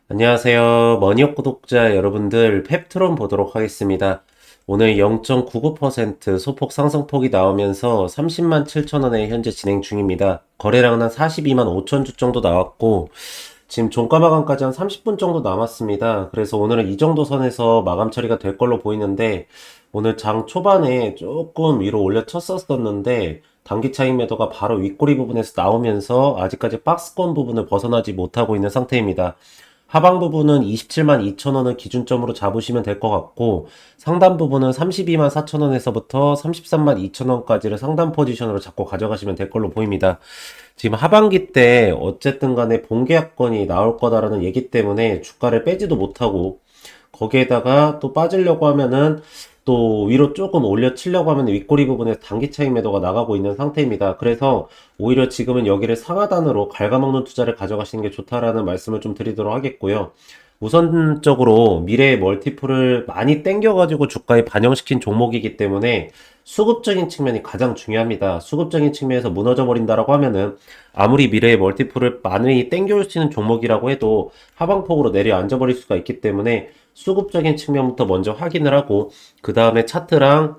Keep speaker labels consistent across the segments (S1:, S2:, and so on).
S1: 안녕하세요. 머니업 구독자 여러분들, 펩트론 보도록 하겠습니다. 오늘 0.99% 소폭 상승폭이 나오면서 30만 7천 원에 현재 진행 중입니다. 거래량은 한 42만 5천 주 정도 나왔고, 지금 종가 마감까지 한 30분 정도 남았습니다. 그래서 오늘은 이 정도 선에서 마감 처리가 될 걸로 보이는데, 오늘 장 초반에 조금 위로 올려쳤었었는데, 단기 차익 매도가 바로 윗꼬리 부분에서 나오면서 아직까지 박스권 부분을 벗어나지 못하고 있는 상태입니다. 하방 부분은 27만 2천 원을 기준점으로 잡으시면 될 것 같고, 상단 부분은 32만 4천 원에서부터 33만 2천 원까지를 상단 포지션으로 잡고 가져가시면 될 걸로 보입니다. 지금 하반기 때 어쨌든 간에 본계약권이 나올 거다라는 얘기 때문에 주가를 빼지도 못하고, 거기에다가 또 빠지려고 하면은 또 위로 조금 올려치려고 하면 윗꼬리 부분에 단기 차익 매도가 나가고 있는 상태입니다. 그래서 오히려 지금은 여기를 상하단으로 갉아먹는 투자를 가져가시는 게 좋다라는 말씀을 좀 드리도록 하겠고요. 우선적으로 미래의 멀티플을 많이 땡겨가지고 주가에 반영시킨 종목이기 때문에 수급적인 측면이 가장 중요합니다. 수급적인 측면에서 무너져 버린다라고 하면은 아무리 미래의 멀티플을 많이 땡겨올 수 있는 종목이라고 해도 하방폭으로 내려앉아 버릴 수가 있기 때문에 수급적인 측면부터 먼저 확인을 하고 그 다음에 차트랑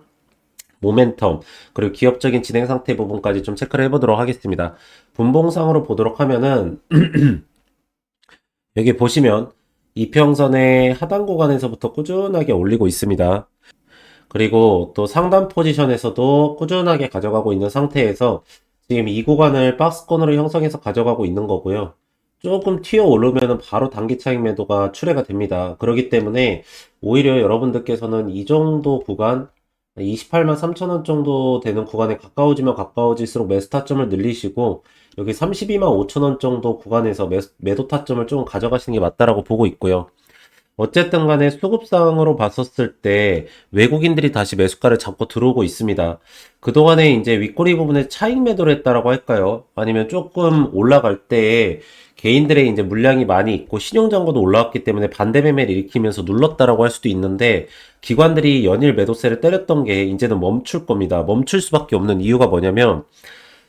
S1: 모멘텀 그리고 기업적인 진행 상태 부분까지 좀 체크를 해보도록 하겠습니다. 분봉상으로 보도록 하면은 여기 보시면 이평선의 하단 구간에서부터 꾸준하게 올리고 있습니다. 그리고 또 상단 포지션에서도 꾸준하게 가져가고 있는 상태에서 지금 이 구간을 박스권으로 형성해서 가져가고 있는 거고요. 조금 튀어 오르면은 바로 단기 차익 매도가 출회가 됩니다. 그렇기 때문에 오히려 여러분들께서는 이 정도 구간 28만 3천 원 정도 되는 구간에 가까워지면 가까워질수록 매수 타점을 늘리시고 여기 32만 5천 원 정도 구간에서 매도 타점을 좀 가져가시는 게 맞다라고 보고 있고요. 어쨌든 간에 수급상으로 봤었을 때 외국인들이 다시 매수가를 잡고 들어오고 있습니다. 그동안에 이제 윗꼬리 부분에 차익 매도를 했다라고 할까요? 아니면 조금 올라갈 때 개인들의 이제 물량이 많이 있고 신용잔고도 올라왔기 때문에 반대 매매를 일으키면서 눌렀다라고 할 수도 있는데 기관들이 연일 매도세를 때렸던 게 이제는 멈출 겁니다. 멈출 수밖에 없는 이유가 뭐냐면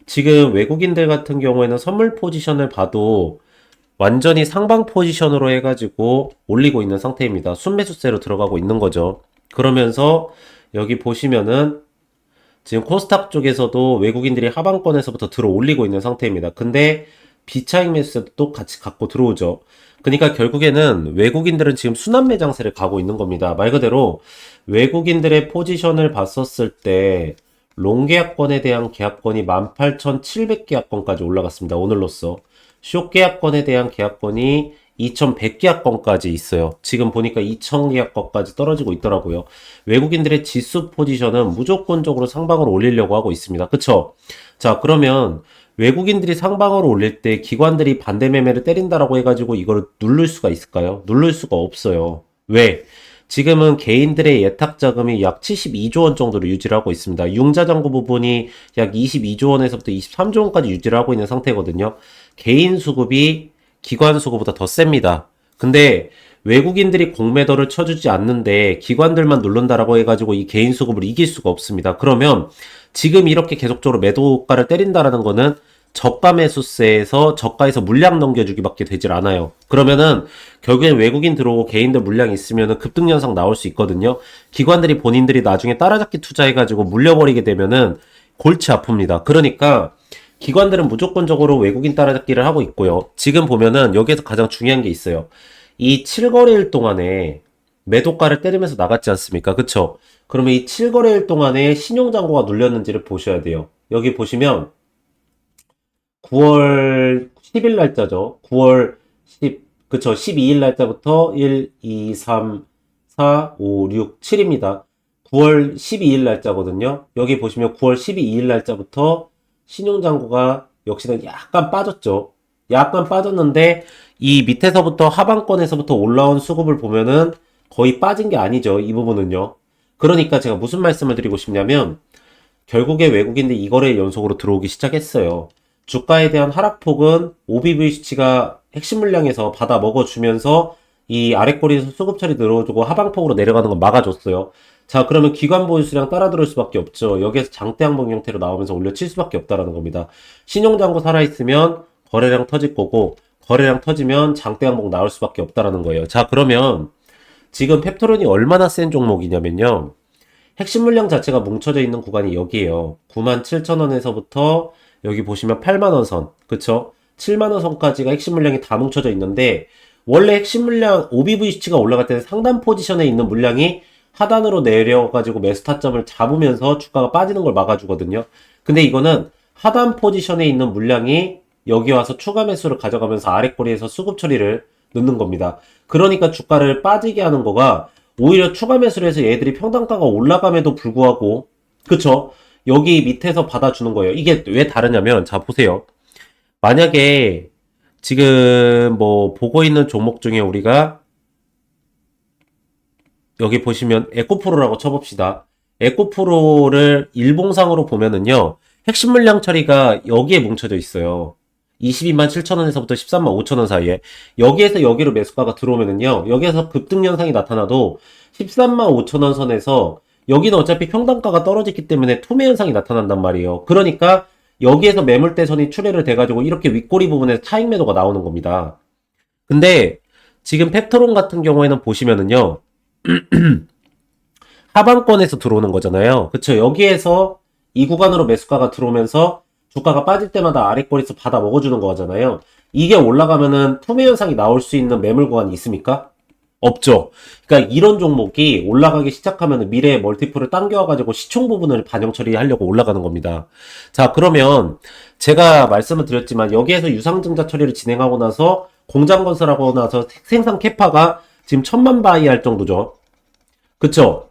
S1: 지금 외국인들 같은 경우에는 선물 포지션을 봐도 완전히 상방 포지션으로 해가지고 올리고 있는 상태입니다. 순매수세로 들어가고 있는 거죠. 그러면서 여기 보시면은 지금 코스닥 쪽에서도 외국인들이 하방권에서부터 들어 올리고 있는 상태입니다. 근데 비차익 매수세도 같이 갖고 들어오죠. 그러니까 결국에는 외국인들은 지금 순환 매장세를 가고 있는 겁니다. 말 그대로 외국인들의 포지션을 봤었을 때 롱계약권에 대한 계약권이 18,700계약권까지 올라갔습니다. 오늘로써. 숏계약권에 대한 계약권이 2,100계약권까지 있어요. 지금 보니까 2,000계약권까지 떨어지고 있더라고요. 외국인들의 지수 포지션은 무조건적으로 상방으로 올리려고 하고 있습니다. 그쵸? 자, 그러면 외국인들이 상방으로 올릴 때 기관들이 반대 매매를 때린다라고 해가지고 이걸 누를 수가 있을까요? 누를 수가 없어요. 왜? 지금은 개인들의 예탁 자금이 약 72조 원 정도로 유지를 하고 있습니다. 융자잔고 부분이 약 22조 원에서부터 23조 원까지 유지를 하고 있는 상태거든요. 개인 수급이 기관 수급보다 더 셉니다. 근데 외국인들이 공매도를 쳐주지 않는데 기관들만 누른다라고 해가지고 이 개인 수급을 이길 수가 없습니다. 그러면 지금 이렇게 계속적으로 매도가를 때린다라는 거는 저가 매수세에서 저가에서 물량 넘겨주기밖에 되질 않아요. 그러면은 결국엔 외국인 들어오고 개인들 물량 있으면은 급등 현상 나올 수 있거든요. 기관들이 본인들이 나중에 따라잡기 투자해가지고 물려버리게 되면은 골치 아픕니다. 그러니까 기관들은 무조건적으로 외국인 따라잡기를 하고 있고요. 지금 보면은 여기에서 가장 중요한 게 있어요. 이 7거래일 동안에 매도가를 때리면서 나갔지 않습니까? 그쵸? 그러면 이 7거래일 동안에 신용잔고가 눌렸는지를 보셔야 돼요. 여기 보시면 9월 10일 날짜죠. 9월 10, 그쵸. 12일 날짜부터 1, 2, 3, 4, 5, 6, 7입니다. 9월 12일 날짜거든요. 여기 보시면 9월 12일 날짜부터 신용잔고가 역시나 약간 빠졌죠. 약간 빠졌는데 이 밑에서부터 하방권에서부터 올라온 수급을 보면은 거의 빠진 게 아니죠. 이 부분은요. 그러니까 제가 무슨 말씀을 드리고 싶냐면 결국에 외국인들이 이거래 연속으로 들어오기 시작했어요. 주가에 대한 하락폭은 OBV 수치가 핵심 물량에서 받아 먹어주면서 이 아랫꼬리에서 수급 처리 늘어주고 하방폭으로 내려가는 건 막아줬어요. 자, 그러면 기관 보유수량 따라 들어올 수밖에 없죠. 여기에서 장대 항봉 형태로 나오면서 올려칠 수밖에 없다라는 겁니다. 신용잔고 살아있으면 거래량 터질 거고 거래량 터지면 장대 항목 나올 수밖에 없다라는 거예요. 자, 그러면 지금 펩토론이 얼마나 센 종목이냐면요. 핵심 물량 자체가 뭉쳐져 있는 구간이 여기에요. 97,000원에서부터 여기 보시면 8만원 선, 그쵸? 7만원 선까지가 핵심 물량이 다 뭉쳐져 있는데, 원래 핵심 물량 OBVC가 올라갈 때는 상단 포지션에 있는 물량이 하단으로 내려가지고 매수 타점을 잡으면서 주가가 빠지는 걸 막아주거든요. 근데 이거는 하단 포지션에 있는 물량이 여기 와서 추가 매수를 가져가면서 아랫꼬리에서 수급 처리를 넣는 겁니다. 그러니까 주가를 빠지게 하는 거가 오히려 추가 매수를 해서 얘들이 평단가가 올라감에도 불구하고, 그쵸? 여기 밑에서 받아주는 거예요. 이게 왜 다르냐면, 자, 보세요. 만약에 지금 뭐 보고 있는 종목 중에 우리가 여기 보시면 에코프로라고 쳐봅시다. 에코프로를 일봉상으로 보면은요, 핵심 물량 처리가 여기에 뭉쳐져 있어요. 22만 7천원에서부터 13만 5천원 사이에. 여기에서 여기로 매수가가 들어오면은요, 여기에서 급등 현상이 나타나도 13만 5천원 선에서 여기는 어차피 평단가가 떨어졌기 때문에 투매 현상이 나타난단 말이에요. 그러니까 여기에서 매물대선이 출회를 돼가지고 이렇게 윗꼬리 부분에서 차익 매도가 나오는 겁니다. 근데 지금 펩토론 같은 경우에는 보시면은요, 하방권에서 들어오는 거잖아요. 그쵸? 여기에서 이 구간으로 매수가가 들어오면서 주가가 빠질 때마다 아랫꼬리에서 받아 먹어주는 거잖아요. 이게 올라가면은 투매 현상이 나올 수 있는 매물 구간이 있습니까? 없죠. 그러니까 이런 종목이 올라가기 시작하면 미래의 멀티플을 당겨와가지고 시총 부분을 반영 처리하려고 올라가는 겁니다. 자, 그러면 제가 말씀을 드렸지만 여기에서 유상증자 처리를 진행하고 나서 공장 건설하고 나서 생산 캐파가 지금 1000만 바이 할 정도죠. 그쵸?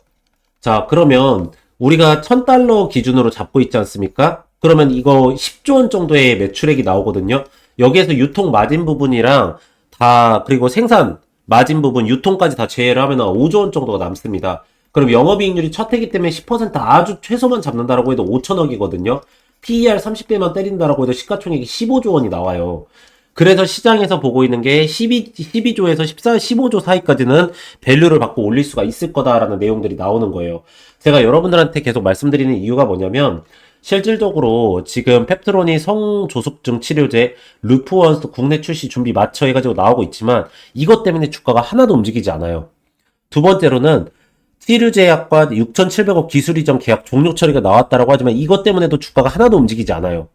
S1: 자, 그러면 우리가 1000달러 기준으로 잡고 있지 않습니까? 그러면 이거 10조 원 정도의 매출액이 나오거든요. 여기에서 유통 마진 부분이랑 다, 그리고 생산 마진 부분, 유통까지 다 제외를 하면 5조 원 정도가 남습니다. 그럼 영업이익률이 첫 해기 때문에 10% 아주 최소만 잡는다라고 해도 5천억이거든요. PER 30배만 때린다라고 해도 시가총액이 15조 원이 나와요. 그래서 시장에서 보고 있는 게 12조에서 14, 15조 사이까지는 밸류를 받고 올릴 수가 있을 거다라는 내용들이 나오는 거예요. 제가 여러분들한테 계속 말씀드리는 이유가 뭐냐면, 실질적으로 지금 펩트론이 성조숙증 치료제 루프원스 국내 출시 준비 맞춰 해가지고 나오고 있지만 이것 때문에 주가가 하나도 움직이지 않아요. 두 번째로는 치료제약과 6,700억 기술 이전 계약 종료 처리가 나왔다라고 하지만 이것 때문에도 주가가 하나도 움직이지 않아요.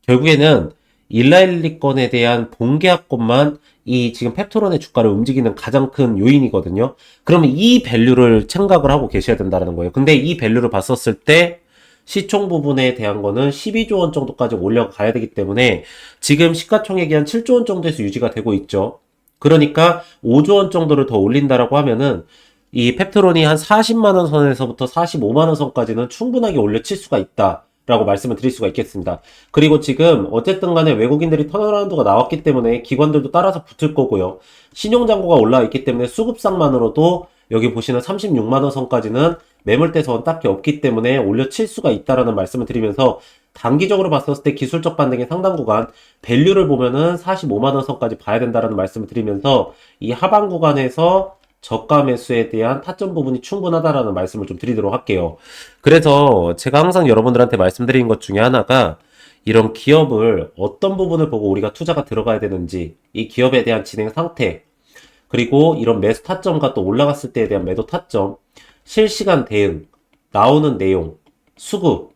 S1: 결국에는 일라일리 건에 대한 본계약권만 이 지금 펩토론의 주가를 움직이는 가장 큰 요인이거든요. 그러면 이 밸류를 생각을 하고 계셔야 된다는 거예요. 근데 이 밸류를 봤었을 때 시총 부분에 대한 거는 12조 원 정도까지 올려가야 되기 때문에 지금 시가총액이 한 7조 원 정도에서 유지가 되고 있죠. 그러니까 5조 원 정도를 더 올린다라고 하면은 이 펩토론이 한 40만 원 선에서부터 45만 원 선까지는 충분하게 올려칠 수가 있다라고 말씀을 드릴 수가 있겠습니다. 그리고 지금 어쨌든 간에 외국인들이 턴어라운드가 나왔기 때문에 기관들도 따라서 붙을 거고요. 신용잔고가 올라와 있기 때문에 수급상만으로도 여기 보시는 36만 원 선까지는 매물대선 딱히 없기 때문에 올려칠 수가 있다라는 말씀을 드리면서 단기적으로 봤었을 때 기술적 반등의 상당 구간 밸류를 보면은 45만원 선까지 봐야 된다라는 말씀을 드리면서 이 하방 구간에서 저가 매수에 대한 타점 부분이 충분하다라는 말씀을 좀 드리도록 할게요. 그래서 제가 항상 여러분들한테 말씀드리는 것 중에 하나가 이런 기업을 어떤 부분을 보고 우리가 투자가 들어가야 되는지, 이 기업에 대한 진행 상태, 그리고 이런 매수 타점과 또 올라갔을 때에 대한 매도 타점, 실시간 대응, 나오는 내용, 수급,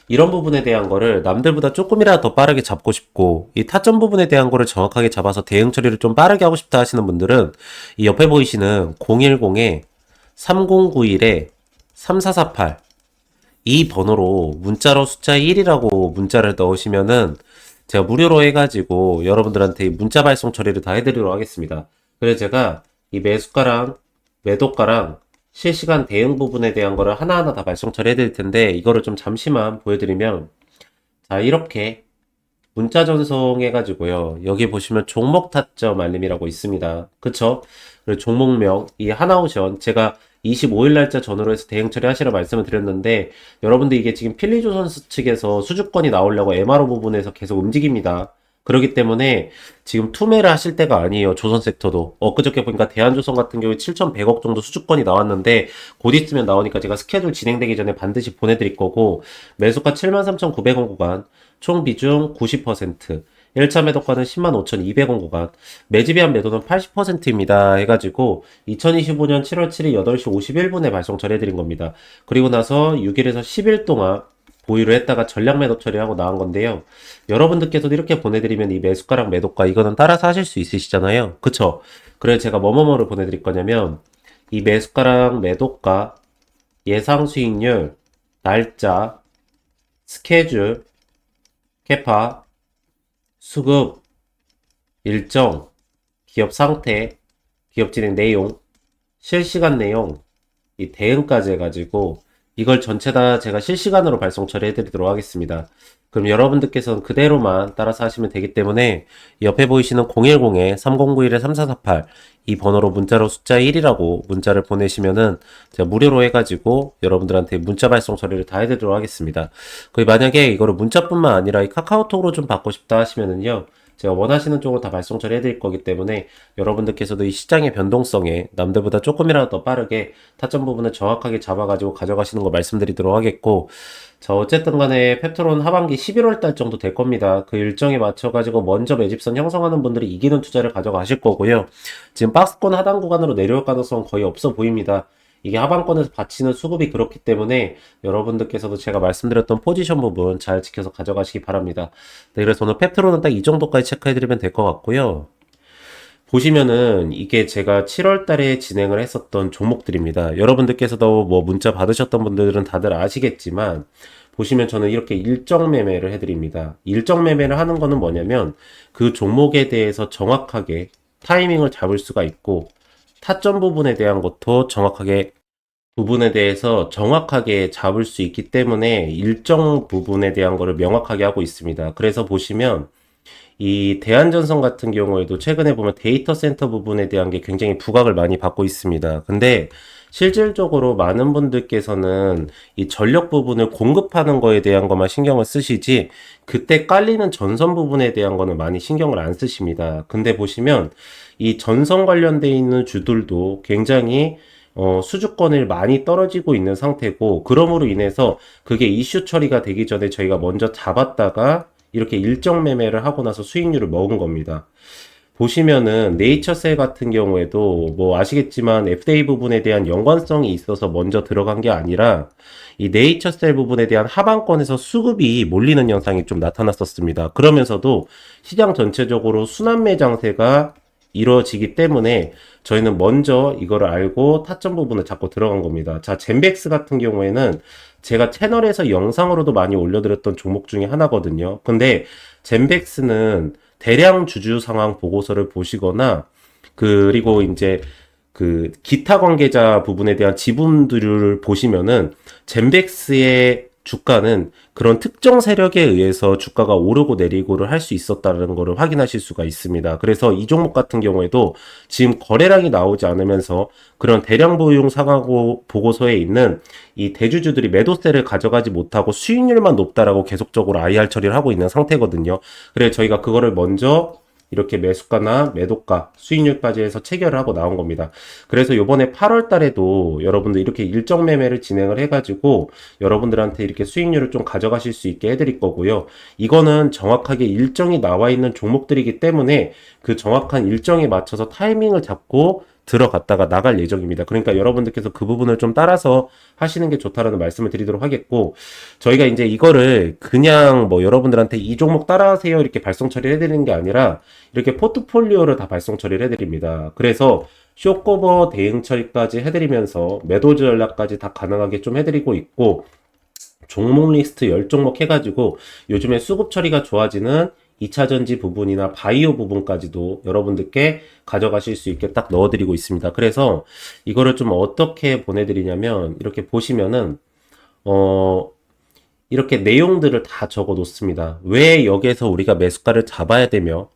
S1: 이런 부분에 대한 거를 남들보다 조금이라도 더 빠르게 잡고 싶고, 이 타점 부분에 대한 거를 정확하게 잡아서 대응 처리를 좀 빠르게 하고 싶다 하시는 분들은, 이 옆에 보이시는 010-3091-3448, 이 번호로 문자로 숫자 1이라고 문자를 넣으시면은, 제가 무료로 해가지고 여러분들한테 문자 발송 처리를 다 해드리도록 하겠습니다. 그래서 제가 이 매수가랑 매도가랑 실시간 대응 부분에 대한 거를 하나하나 다 발송 처리해 드릴 텐데 이거를 좀 잠시만 보여드리면, 자, 이렇게 문자 전송해 가지고요, 여기 보시면 종목 타점 알림이라고 있습니다. 그쵸? 그리고 종목명 이 하나오션 제가 25일 날짜 전후로 해서 대응 처리하시라 말씀을 드렸는데, 여러분들 이게 지금 필리조선스 측에서 수주권이 나오려고 MRO 부분에서 계속 움직입니다. 그렇기 때문에 지금 투매를 하실 때가 아니에요. 조선 섹터도. 엊그저께 보니까 대한조선 같은 경우에 7,100억 정도 수주권이 나왔는데 곧 있으면 나오니까 제가 스케줄 진행되기 전에 반드시 보내드릴 거고, 매수가 73,900원 구간, 총 비중 90%, 1차 매도가는 105,200원 구간, 매집이한 매도는 80%입니다. 해가지고 2025년 7월 7일 8시 51분에 발송 처리해드린 겁니다. 그리고 나서 6일에서 10일 동안 보유를 했다가 전량 매도 처리하고 나온 건데요. 여러분들께서도 이렇게 보내드리면 이 매수가랑 매도가 이거는 따라서 하실 수 있으시잖아요. 그쵸? 그래서 제가 뭐뭐뭐를 보내드릴 거냐면 이 매수가랑 매도가, 예상 수익률, 날짜, 스케줄, 캐파, 수급, 일정, 기업 상태, 기업 진행 내용, 실시간 내용, 이 대응까지 해가지고 이걸 전체 다 제가 실시간으로 발송 처리해드리도록 하겠습니다. 그럼 여러분들께서는 그대로만 따라서 하시면 되기 때문에 옆에 보이시는 010-3091-3448 이 번호로 문자로 숫자 1이라고 문자를 보내시면은 제가 무료로 해가지고 여러분들한테 문자 발송 처리를 다 해드리도록 하겠습니다. 만약에 이거를 문자뿐만 아니라 이 카카오톡으로 좀 받고 싶다 하시면은요, 제가 원하시는 쪽으로 다 발송 처리해드릴 거기 때문에 여러분들께서도 이 시장의 변동성에 남들보다 조금이라도 더 빠르게 타점 부분을 정확하게 잡아가지고 가져가시는 거 말씀드리도록 하겠고, 자, 어쨌든 간에 펩트론 하반기 11월 달 정도 될 겁니다. 그 일정에 맞춰가지고 먼저 매집선 형성하는 분들이 이기는 투자를 가져가실 거고요. 지금 박스권 하단 구간으로 내려올 가능성은 거의 없어 보입니다. 이게 하방권에서 받치는 수급이 그렇기 때문에 여러분들께서도 제가 말씀드렸던 포지션 부분 잘 지켜서 가져가시기 바랍니다. 네, 그래서 오늘 펩트론은 딱 이 정도까지 체크해드리면 될 것 같고요. 보시면은 이게 제가 7월 달에 진행을 했었던 종목들입니다. 여러분들께서도 뭐 문자 받으셨던 분들은 다들 아시겠지만, 보시면 저는 이렇게 일정 매매를 해드립니다. 일정 매매를 하는 거는 뭐냐면 그 종목에 대해서 정확하게 타이밍을 잡을 수가 있고, 타점 부분에 대한 것도 정확하게 부분에 대해서 정확하게 잡을 수 있기 때문에 일정 부분에 대한 거를 명확하게 하고 있습니다. 그래서 보시면 이 대한전선 같은 경우에도 최근에 보면 데이터 센터 부분에 대한 게 굉장히 부각을 많이 받고 있습니다. 근데 실질적으로 많은 분들께서는 이 전력 부분을 공급하는 거에 대한 것만 신경을 쓰시지 그때 깔리는 전선 부분에 대한 거는 많이 신경을 안 쓰십니다. 근데 보시면 이 전선 관련돼 있는 주들도 굉장히 수주권을 많이 떨어지고 있는 상태고, 그러므로 인해서 그게 이슈 처리가 되기 전에 저희가 먼저 잡았다가 이렇게 일정 매매를 하고 나서 수익률을 먹은 겁니다. 보시면은 네이처셀 같은 경우에도 뭐 아시겠지만 FDA 부분에 대한 연관성이 있어서 먼저 들어간 게 아니라 이 네이처셀 부분에 대한 하방권에서 수급이 몰리는 현상이 좀 나타났었습니다. 그러면서도 시장 전체적으로 순환매 장세가 이루어지기 때문에 저희는 먼저 이거를 알고 타점 부분을 잡고 들어간 겁니다. 자, 젠백스 같은 경우에는 제가 채널에서 영상으로도 많이 올려드렸던 종목 중에 하나거든요. 근데 젠백스는 대량 주주 상황 보고서를 보시거나, 그리고 이제 그 기타 관계자 부분에 대한 지분들을 보시면은 젠백스의 주가는 그런 특정 세력에 의해서 주가가 오르고 내리고를 할 수 있었다는 것을 확인하실 수가 있습니다. 그래서 이 종목 같은 경우에도 지금 거래량이 나오지 않으면서 그런 대량 보유용 상황 보고서에 있는 이 대주주들이 매도세를 가져가지 못하고 수익률만 높다라고 계속적으로 IR 처리를 하고 있는 상태거든요. 그래서 저희가 그거를 먼저 이렇게 매수가나 매도가, 수익률까지 해서 체결을 하고 나온 겁니다. 그래서 요번에 8월 달에도 여러분들 이렇게 일정 매매를 진행을 해가지고 여러분들한테 이렇게 수익률을 좀 가져가실 수 있게 해드릴 거고요. 이거는 정확하게 일정이 나와 있는 종목들이기 때문에 그 정확한 일정에 맞춰서 타이밍을 잡고 들어갔다가 나갈 예정입니다. 그러니까 여러분들께서 그 부분을 좀 따라서 하시는 게 좋다라는 말씀을 드리도록 하겠고, 저희가 이제 이거를 그냥 뭐 여러분들한테 이 종목 따라하세요 이렇게 발송 처리를 해드리는 게 아니라 이렇게 포트폴리오를 다 발송 처리를 해드립니다. 그래서 쇼커버 대응 처리까지 해드리면서 매도 전략까지 다 가능하게 좀 해드리고 있고, 종목 리스트 10종목 해가지고 요즘에 수급 처리가 좋아지는 2차전지 부분이나 바이오 부분까지도 여러분들께 가져가실 수 있게 딱 넣어드리고 있습니다. 그래서 이거를 좀 어떻게 보내드리냐면 이렇게 보시면은 이렇게 내용들을 다 적어 놓습니다. 왜 여기에서 우리가 매수가를 잡아야 되며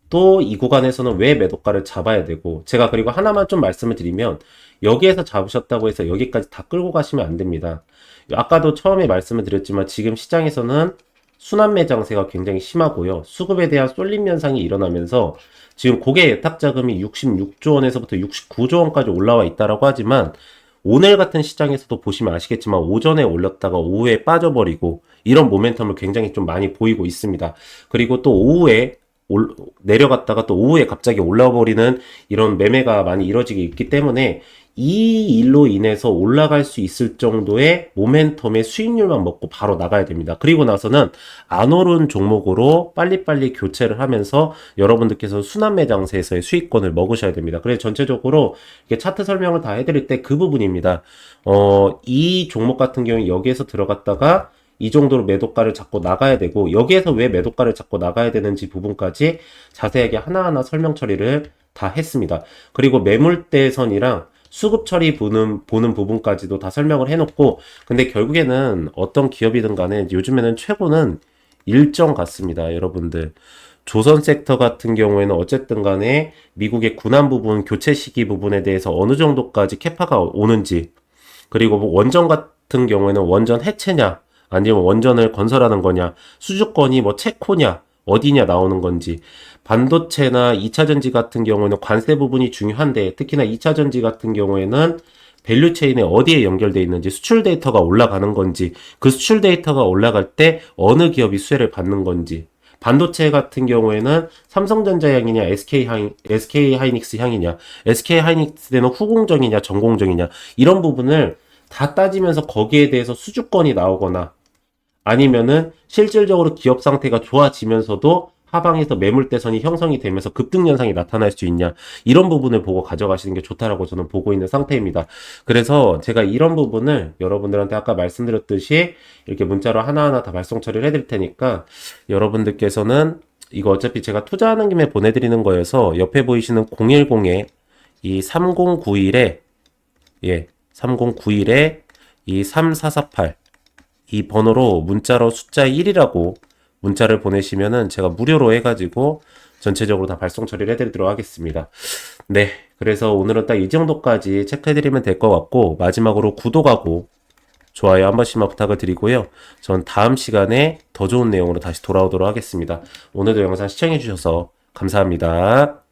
S1: 또 이 구간에서는 왜 매도가를 잡아야 되고, 제가 그리고 하나만 좀 말씀을 드리면 여기에서 잡으셨다고 해서 여기까지 다 끌고 가시면 안 됩니다. 아까도 처음에 말씀을 드렸지만 지금 시장에서는 순환매 장세가 굉장히 심하고요. 수급에 대한 쏠림 현상이 일어나면서 지금 고객 예탁 자금이 66조 원에서부터 69조 원까지 올라와 있다라고 하지만 오늘 같은 시장에서도 보시면 아시겠지만 오전에 올렸다가 오후에 빠져버리고 이런 모멘텀을 굉장히 좀 많이 보이고 있습니다. 그리고 또 오후에 내려갔다가 또 오후에 갑자기 올라와 버리는 이런 매매가 많이 이뤄지게 있기 때문에 이 일로 인해서 올라갈 수 있을 정도의 모멘텀의 수익률만 먹고 바로 나가야 됩니다. 그리고 나서는 안 오른 종목으로 빨리빨리 교체를 하면서 여러분들께서 순환매장세에서의 수익권을 먹으셔야 됩니다. 그래서 전체적으로 이게 차트 설명을 다 해드릴 때 그 부분입니다. 이 종목 같은 경우에 여기에서 들어갔다가 이 정도로 매도가를 잡고 나가야 되고, 여기에서 왜 매도가를 잡고 나가야 되는지 부분까지 자세하게 하나하나 설명 처리를 다 했습니다. 그리고 매물대선이랑 수급 처리 보는 부분까지도 다 설명을 해놓고, 근데 결국에는 어떤 기업이든 간에 요즘에는 최고는 일정 같습니다. 여러분들. 조선 섹터 같은 경우에는 어쨌든 간에 미국의 군안 부분, 교체 시기 부분에 대해서 어느 정도까지 캐파가 오는지, 그리고 뭐 원전 같은 경우에는 원전 해체냐, 아니면 원전을 건설하는 거냐, 수주권이 뭐 체코냐, 어디냐 나오는 건지, 반도체나 2차전지 같은 경우에는 관세 부분이 중요한데, 특히나 2차전지 같은 경우에는 밸류체인에 어디에 연결되어 있는지, 수출 데이터가 올라가는 건지, 그 수출 데이터가 올라갈 때 어느 기업이 수혜를 받는 건지, 반도체 같은 경우에는 삼성전자 향이냐, SK 하이닉스 향이냐, SK 하이닉스는 후공정이냐, 전공정이냐, 이런 부분을 다 따지면서 거기에 대해서 수주권이 나오거나, 아니면은 실질적으로 기업 상태가 좋아지면서도 하방에서 매물대선이 형성이 되면서 급등 현상이 나타날 수 있냐, 이런 부분을 보고 가져가시는 게 좋다라고 저는 보고 있는 상태입니다. 그래서 제가 이런 부분을 여러분들한테 아까 말씀드렸듯이 이렇게 문자로 하나하나 다 발송 처리를 해드릴 테니까, 여러분들께서는 이거 어차피 제가 투자하는 김에 보내드리는 거여서 옆에 보이시는 010에 이 3091에 3091에 이 3448 이 번호로 문자로 숫자 1이라고 문자를 보내시면은 제가 무료로 해가지고 전체적으로 다 발송 처리를 해드리도록 하겠습니다. 네, 그래서 오늘은 딱 이 정도까지 체크해드리면 될 것 같고, 마지막으로 구독하고 좋아요 한 번씩만 부탁을 드리고요. 전 다음 시간에 더 좋은 내용으로 다시 돌아오도록 하겠습니다. 오늘도 영상 시청해주셔서 감사합니다.